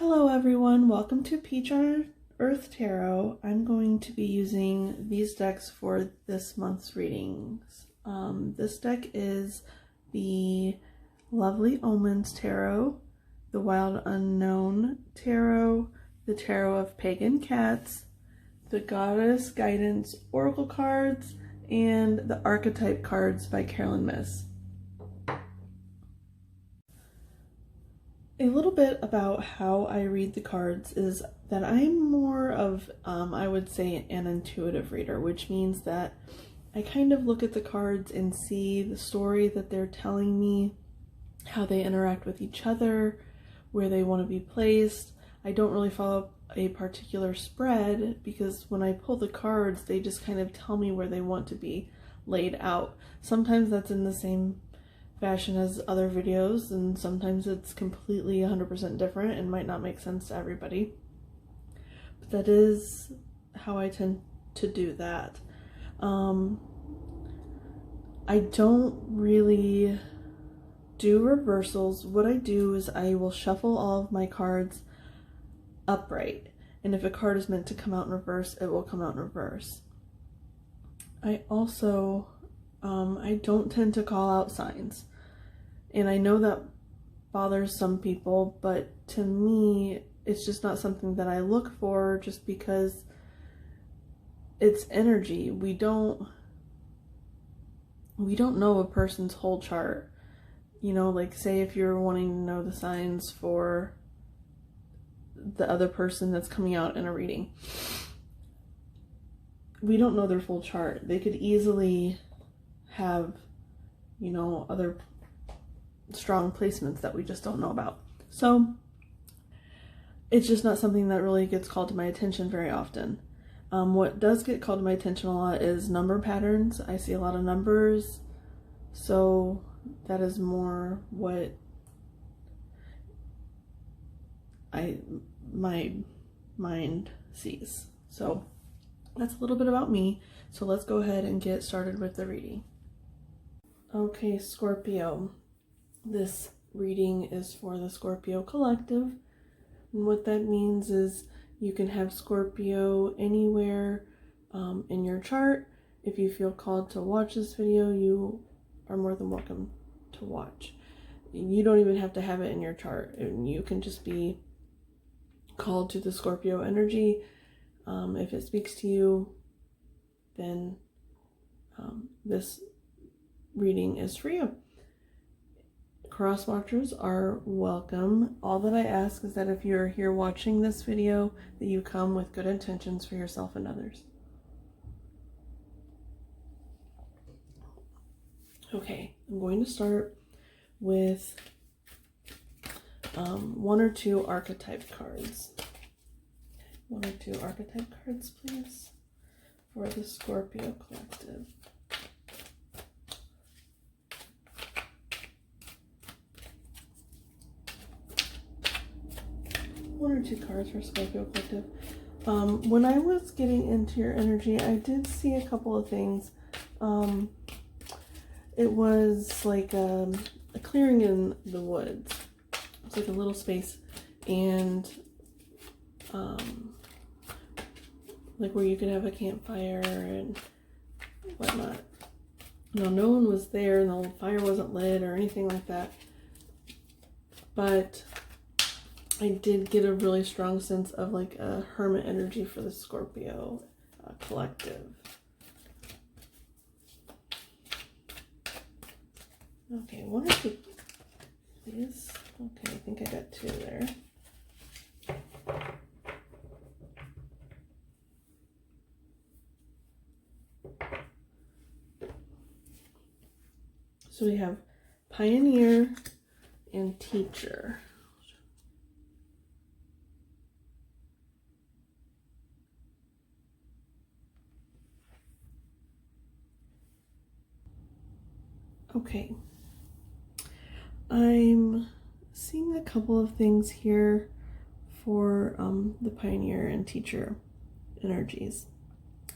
Hello everyone, welcome to Peach on Earth Tarot. I'm going to be using these decks for this month's readings. This deck is the Lovely Omens Tarot, the Wild Unknown Tarot, the Tarot of Pagan Cats, the Goddess Guidance Oracle cards, and the Archetype cards by Carolyn Miss. A little bit about how I read the cards is that I'm more of, I would say, an intuitive reader, which means that I kind of look at the cards and see the story that they're telling me, how they interact with each other, where they want to be placed. I don't really follow a particular spread because when I pull the cards, they just kind of tell me where they want to be laid out. Sometimes that's in the same fashion as other videos, and sometimes it's completely 100% different and might not make sense to everybody, but that is how I tend to do that. I don't really do reversals. What I do is I will shuffle all of my cards upright, and if a card is meant to come out in reverse, it will come out in reverse. I also I don't tend to call out signs. And I know that bothers some people, but to me, it's just not something that I look for just because it's energy. We don't know a person's whole chart. You know, like say if you're wanting to know the signs for the other person that's coming out in a reading. We don't know their full chart. They could easily have, you know, other strong placements that we just don't know about. So it's just not something that really gets called to my attention very often. What does get called to my attention a lot is number patterns. I see a lot of numbers, so that is more what my mind sees. So that's a little bit about me. So let's go ahead and get started with the reading. Okay, Scorpio. This reading is for the Scorpio collective. And what that means is you can have Scorpio anywhere in your chart. If you feel called to watch this video, you are more than welcome to watch. You don't even have to have it in your chart. You can just be called to the Scorpio energy. If it speaks to you, then this reading is for you. Cross watchers are welcome. All that I ask is that if you're here watching this video, that you come with good intentions for yourself and others. Okay, I'm going to start with one or two archetype cards. One or two archetype cards, please, for the Scorpio collective. One or two cards for Scorpio collective. When I was getting into your energy, I did see a couple of things. It was like a clearing in the woods. It's like a little space, and like where you could have a campfire and whatnot. No one was there, and the fire wasn't lit or anything like that. But I did get a really strong sense of like a hermit energy for the Scorpio collective. Okay, one or two, please. Okay, I think I got two there. So we have Pioneer and Teacher. Okay, I'm seeing a couple of things here for the Pioneer and Teacher energies.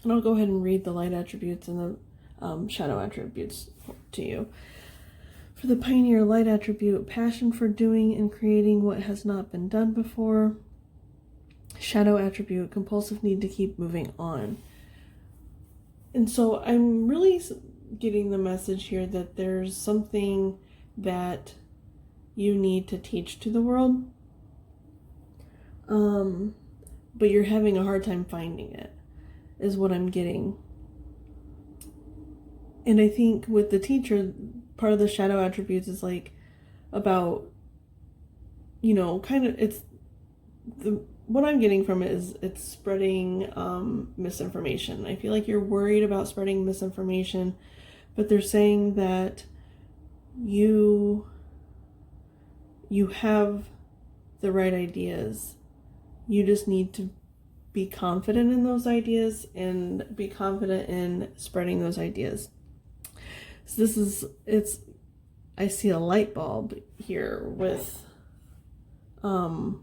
And I'll go ahead and read the light attributes and the shadow attributes to you. For For the pioneer light attribute, passion for doing and creating what has not been done before. Shadow attribute, compulsive need to keep moving on. And so I'm really getting the message here that there's something that you need to teach to the world, but you're having a hard time finding it, is what I'm getting. And I think with the teacher, part of the shadow attributes is like about, you know, kind of, it's what I'm getting from it is it's spreading misinformation. I feel like you're worried about spreading misinformation, but they're saying that you have the right ideas. You just need to be confident in those ideas and be confident in spreading those ideas. So I see a light bulb here with, you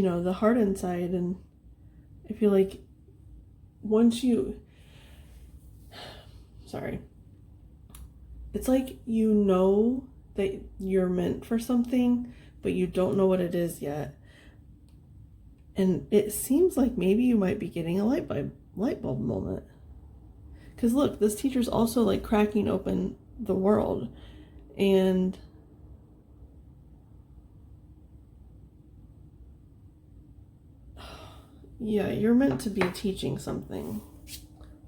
know, the heart inside. And I feel like it's like, you know that you're meant for something, but you don't know what it is yet. And it seems like maybe you might be getting a light bulb moment. Because look, this teacher's also like cracking open the world. And yeah, you're meant to be teaching something.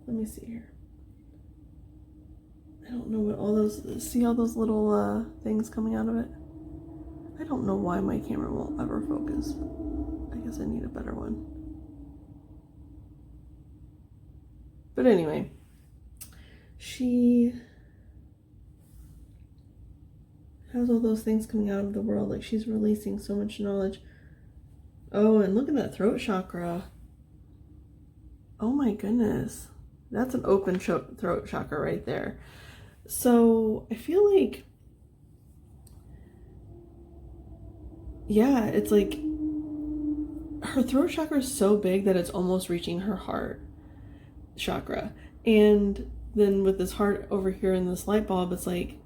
Let me see here. I don't know what all those, see all those little things coming out of it? I don't know why my camera won't ever focus. I guess I need a better one. But anyway, she has all those things coming out of the world. Like, she's releasing so much knowledge. Oh, and look at that throat chakra. Oh my goodness. That's an open throat chakra right there. So I feel like, yeah, it's like her throat chakra is so big that it's almost reaching her heart chakra. And then with this heart over here in this light bulb, it's like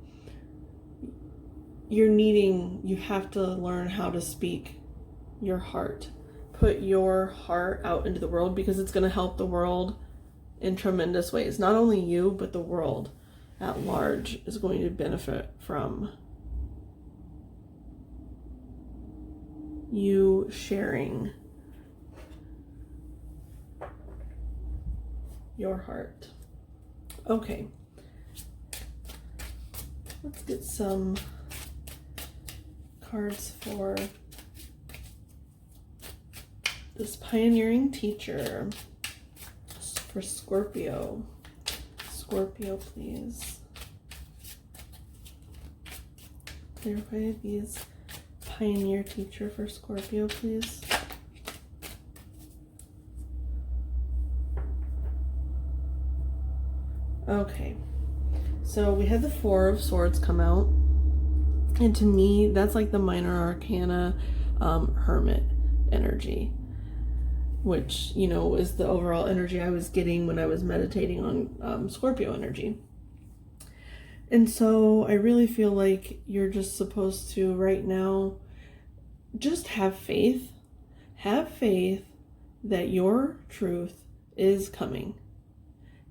you have to learn how to speak your heart. Put your heart out into the world, because it's going to help the world in tremendous ways. Not only you, but the world at large is going to benefit from you sharing your heart. Okay, let's get some cards for this pioneering teacher for Scorpio. Scorpio, please. Clarify these pioneer teacher for Scorpio, please. Okay, so we had the Four of Swords come out, and to me that's like the minor arcana hermit energy, which, you know, is the overall energy I was getting when I was meditating on Scorpio energy. And so I really feel like you're just supposed to right now just have faith. Have faith that your truth is coming.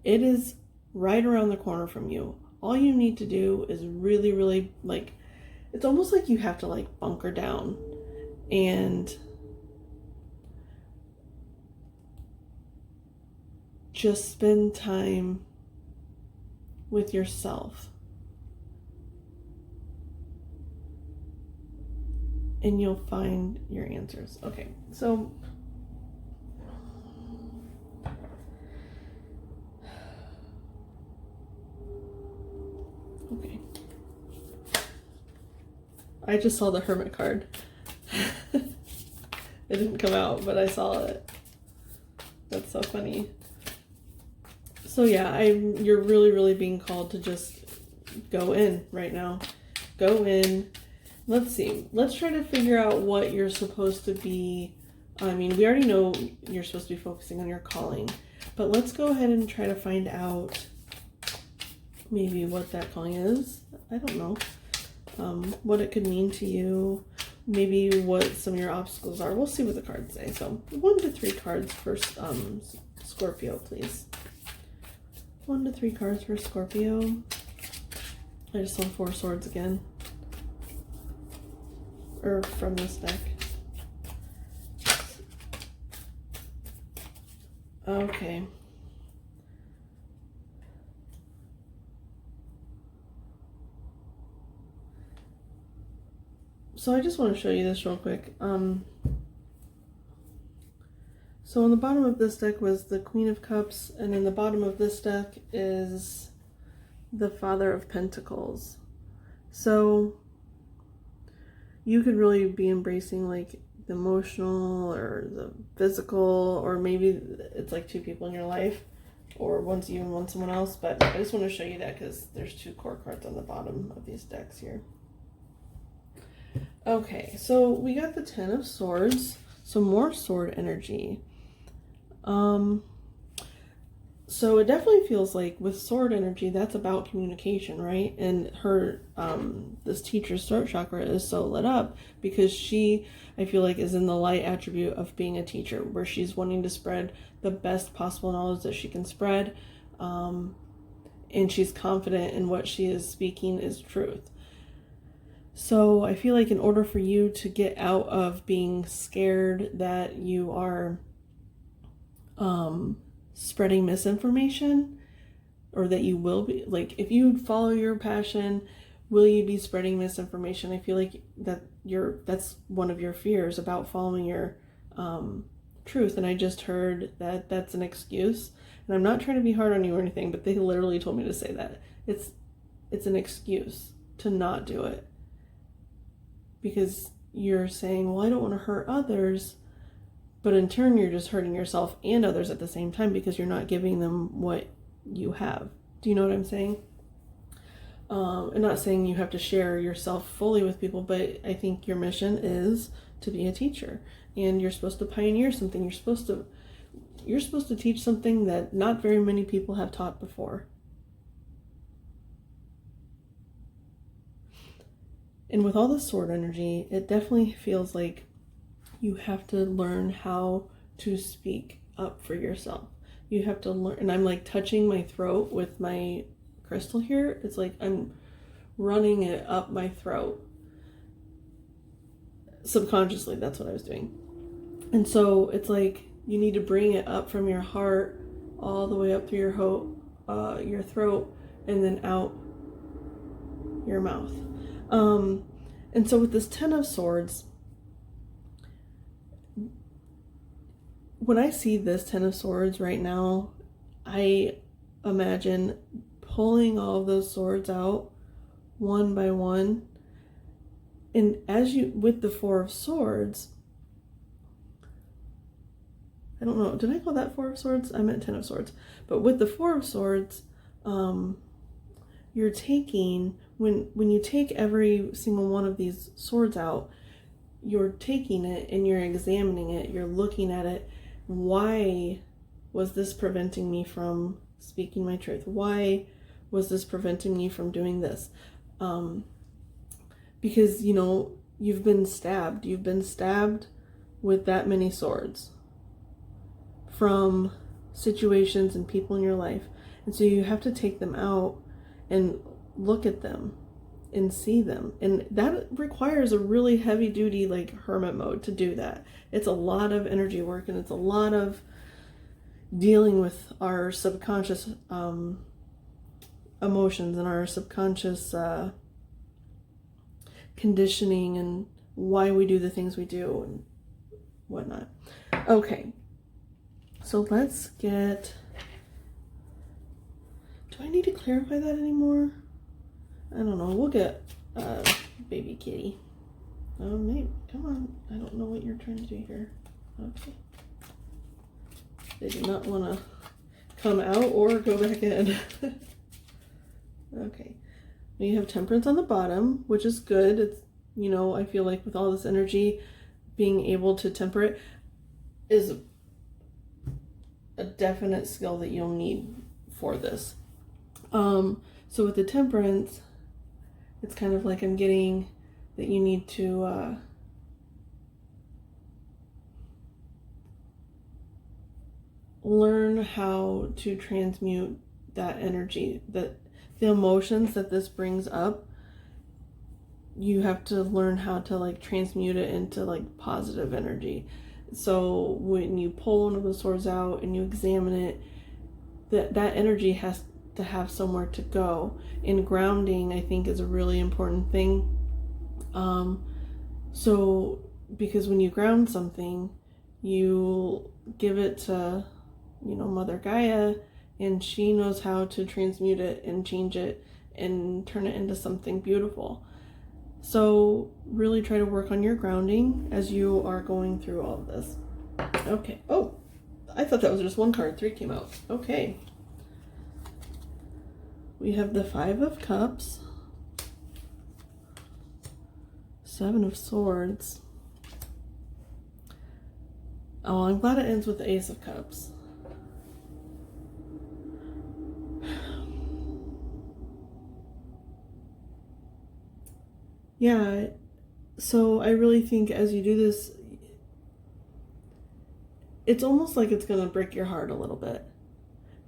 It is right around the corner from you. All you need to do is really, really, like, it's almost like you have to like bunker down and just spend time with yourself, and you'll find your answers. Okay, so okay, I just saw the Hermit card. It didn't come out, but I saw it. That's so funny. So yeah, you're really, really being called to just go in right now. Go in. Let's see. Let's try to figure out what you're supposed to be. I mean, we already know you're supposed to be focusing on your calling, but let's go ahead and try to find out maybe what that calling is. I don't know. What it could mean to you. Maybe what some of your obstacles are. We'll see what the cards say. So 1 to 3 cards for Scorpio, please. 1 to 3 cards for Scorpio. I just saw 4 swords again. Or from this deck. Okay. So I just want to show you this real quick. So on the bottom of this deck was the Queen of Cups, and in the bottom of this deck is the Father of Pentacles. So you could really be embracing like the emotional or the physical, or maybe it's like 2 people in your life, or one's you and one's someone else. But I just want to show you that because there's 2 core cards on the bottom of these decks here. Okay, so we got the 10 of Swords, so more sword energy. So it definitely feels like with sword energy, that's about communication, right? And her, this teacher's throat chakra is so lit up because she, I feel like, is in the light attribute of being a teacher, where she's wanting to spread the best possible knowledge that she can spread. And she's confident in what she is speaking is truth. So I feel like in order for you to get out of being scared that you are spreading misinformation, or that you will be, like, if you follow your passion, will you be spreading misinformation? I feel like that's one of your fears about following your truth. And I just heard that that's an excuse. And I'm not trying to be hard on you or anything, but they literally told me to say that. It's an excuse to not do it. Because you're saying, well, I don't want to hurt others, but in turn you're just hurting yourself and others at the same time because you're not giving them what you have. Do you know what I'm saying? I'm not saying you have to share yourself fully with people, but I think your mission is to be a teacher, and you're supposed to pioneer something. You're supposed to teach something that not very many people have taught before. And with all the sword energy, it definitely feels like you have to learn how to speak up for yourself. You have to learn, and I'm like touching my throat with my crystal here. It's like I'm running it up my throat. Subconsciously, that's what I was doing. And so it's like you need to bring it up from your heart all the way up through your throat, and then out your mouth. And so with this 10 of Swords, when I see this 10 of Swords right now, I imagine pulling all of those swords out one by one. And as you, with the 4 of Swords, I don't know, did I call that 4 of Swords? I meant 10 of Swords. But with the 4 of Swords, you're taking, when you take every single one of these swords out, you're taking it and you're examining it, you're looking at it. Why was this preventing me from speaking my truth? Why was this preventing me from doing this? Because, you know, you've been stabbed with that many swords from situations and people in your life. And so you have to take them out and look at them and see them. And that requires a really heavy duty, like, hermit mode to do that. It's a lot of energy work, and it's a lot of dealing with our subconscious emotions and our subconscious conditioning and why we do the things we do and whatnot. Okay, so let's get, do I need to clarify that anymore? I don't know. We'll get baby kitty. Oh, maybe. Come on. I don't know what you're trying to do here. Okay. They do not want to come out or go back in. Okay. You have Temperance on the bottom, which is good. It's, you know, I feel like with all this energy, being able to temper it is a definite skill that you'll need for this. So with the Temperance, it's kind of like I'm getting that you need to learn how to transmute that energy, that the emotions that this brings up. You have to learn how to like transmute it into like positive energy. So when you pull one of the swords out and you examine it, that energy has to have somewhere to go. And grounding, I think, is a really important thing. So because when you ground something, you give it to, Mother Gaia, and she knows how to transmute it and change it and turn it into something beautiful. So really try to work on your grounding as you are going through all of this. Okay. Oh, I thought that was just one card. 3 came out. Okay. We have the 5 of Cups, 7 of Swords. Oh, I'm glad it ends with the Ace of Cups. Yeah, so I really think as you do this, it's almost like it's going to break your heart a little bit.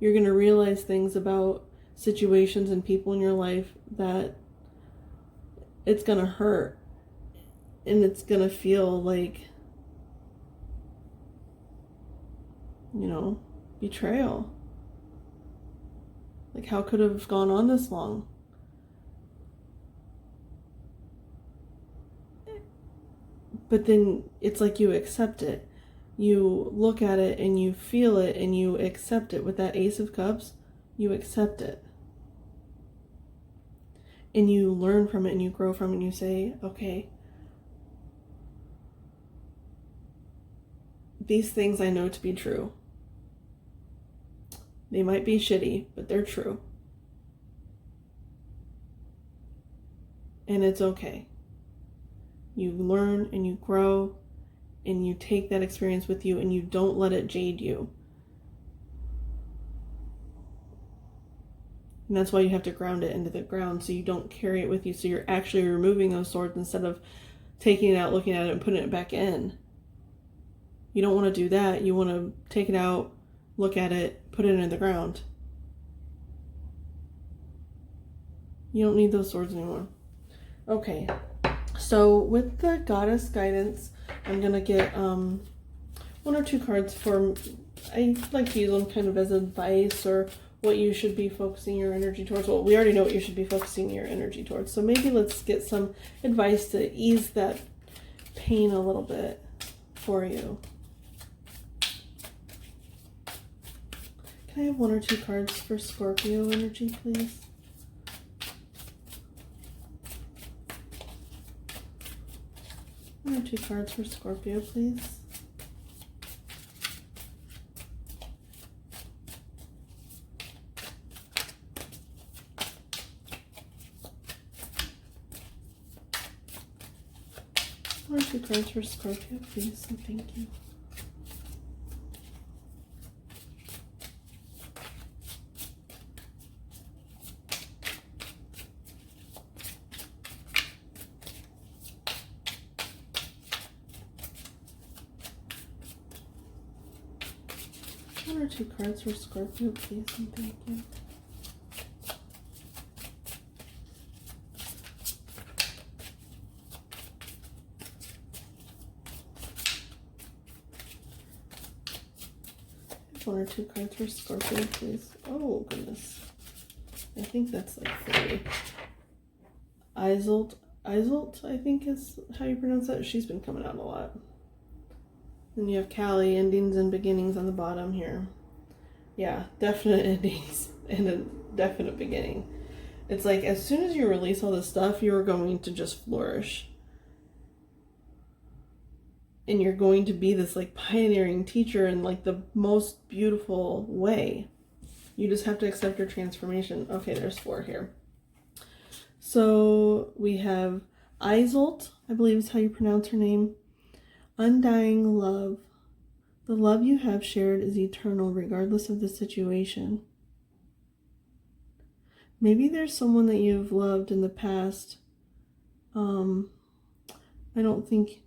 You're going to realize things about situations and people in your life that it's going to hurt. And it's going to feel like, betrayal. Like, how could it have gone on this long? But then it's like you accept it. You look at it and you feel it and you accept it. With that Ace of Cups, you accept it. And you learn from it and you grow from it and you say, okay, these things I know to be true. They might be shitty, but they're true. And it's okay. You learn and you grow and you take that experience with you and you don't let it jade you. And that's why you have to ground it into the ground so you don't carry it with you. So you're actually removing those swords instead of taking it out, looking at it, and putting it back in. You don't want to do that. You want to take it out, look at it, put it in the ground. You don't need those swords anymore. Okay. So with the Goddess Guidance, I'm going to get 1 or 2 cards for, I like to use them kind of as advice or what you should be focusing your energy towards. Well, we already know what you should be focusing your energy towards. So maybe let's get some advice to ease that pain a little bit for you. Can I have 1 or 2 cards for Scorpio energy, please? One or 2 cards for Scorpio, please. One or 2 cards for Scorpio, please, and thank you. One or 2 cards for Scorpio, please, and thank you. One or 2 cards for Scorpio, please. Oh, goodness. I think that's like 3. Isolt, I think is how you pronounce that. She's been coming out a lot. Then you have Callie, endings and beginnings on the bottom here. Yeah, definite endings and a definite beginning. It's like as soon as you release all this stuff, you're going to just flourish. And you're going to be this like pioneering teacher in like the most beautiful way. You just have to accept your transformation. Okay, there's 4 here. So we have Isolt, I believe is how you pronounce her name. Undying love. The love you have shared is eternal regardless of the situation. maybe there's someone that you've loved in the past. I don't think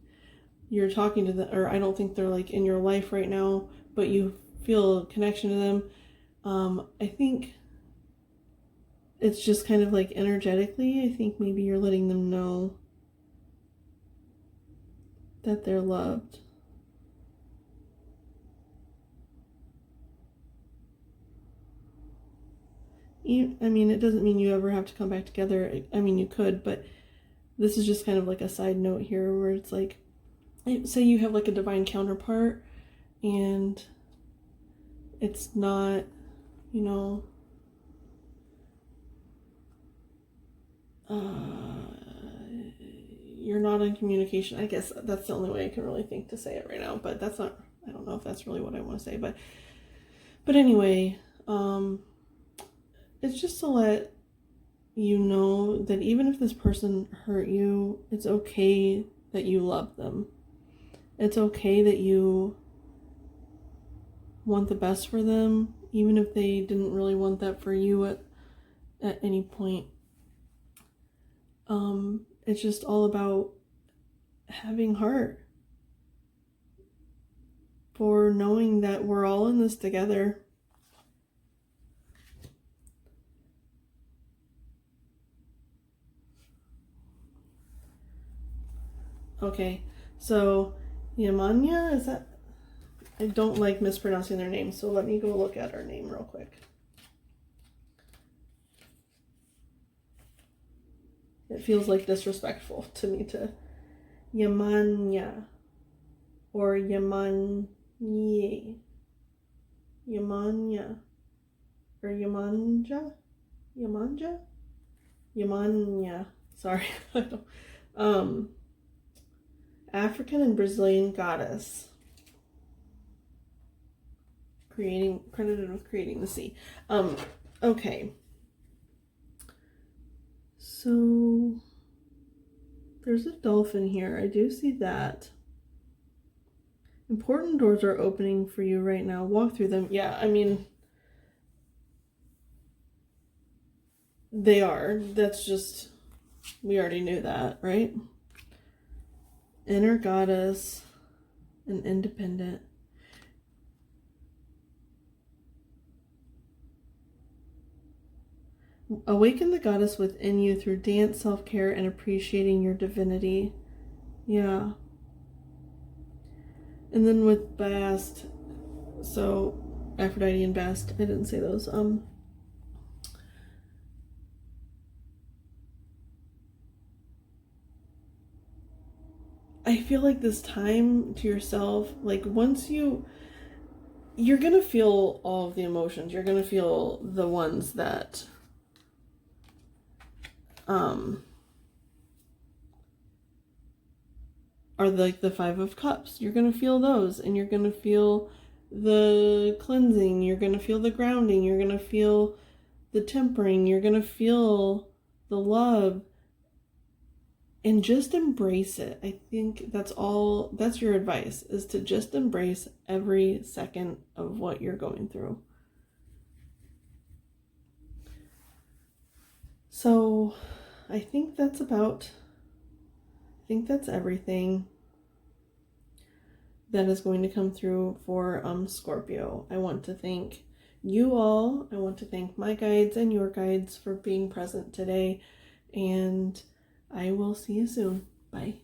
you're talking to them, or I don't think they're like in your life right now, but you feel a connection to them. I think it's just kind of like energetically, I think maybe you're letting them know that they're loved. I mean, it doesn't mean you ever have to come back together. I mean, you could, but this is just kind of like a side note here where it's like, say you have like a divine counterpart and it's not, you know, you're not in communication. I guess that's the only way I can really think to say it right now, but that's not, I don't know if that's really what I want to say, but anyway, it's just to let you know that even if this person hurt you, it's okay that you love them. It's okay that you want the best for them, even if they didn't really want that for you at any point. It's just all about having heart for knowing that we're all in this together. Okay, so Yamanya, is that? I don't like mispronouncing their name, so let me go look at her name real quick. It feels like disrespectful to me to Yamanya or Yamanye. Yamanya or Yamanja? Yamanja? Yamanya. Sorry. I don't. African and Brazilian goddess. Credited with creating the sea. Okay. So there's a dolphin here. I do see that. Important doors are opening for you right now. Walk through them. Yeah, I mean, they are. That's just, we already knew that, right? Inner goddess and independent. Awaken the goddess within you through dance, self-care, and appreciating your divinity. Yeah. And then with Bast, so Aphrodite and Bast, I didn't say those. I feel like this time to yourself, like once you're gonna feel all of the emotions. You're gonna feel the ones that are like the Five of Cups. You're gonna feel those, and you're gonna feel the cleansing, you're gonna feel the grounding, you're gonna feel the tempering, you're gonna feel the love, and just embrace it. I think that's your advice, is to just embrace every second of what you're going through. So I think that's everything that is going to come through for Scorpio. I want to thank you all. I want to thank my guides and your guides for being present today, and I will see you soon. Bye.